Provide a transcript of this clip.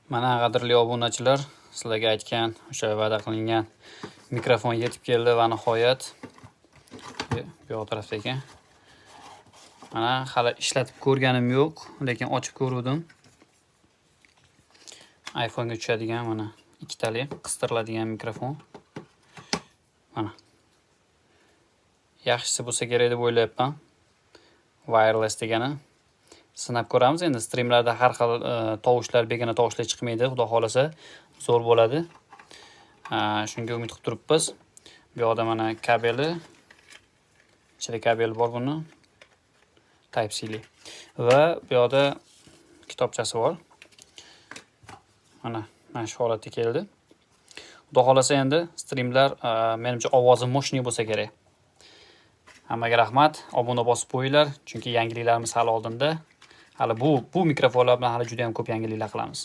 Mana qadrli obunachilar, sizlarga aytgan o'sha va'da qilingan mikrofon yetib keldi va nihoyat bu yoq tarafda ekan. Mana hali ishlatib ko'rganim yo'q, lekin ochib ko'rdim. iPhone ga tushadigan mana ikkitali qistiriladigan mikrofon. Mana. Yaxshisi bo'lsa kerak deb o'ylayapman. Wireless degani. Sinab ko'ramiz endi streamlarda har xil tovushlar, begona tovushlar chiqmaydi, xudo xolasa zo'r bo'ladi. Shunga umid qilib turibmiz. Bu yoqda mana kabeli, ichida kabel bor buni. Type C li. Va bu yoqda kitobchasi bor. Mana shu holatga keldi. Xudo xolasa endi streamlar menimcha ovozi mo'shni bo'lsa kerak. Hammaga rahmat, obuna bosib qo'yinglar, chunki yangiliklarimiz hali oldinda. Hali bu mikrofonlar bilan hali juda ham ko'p yangiliklar qilamiz.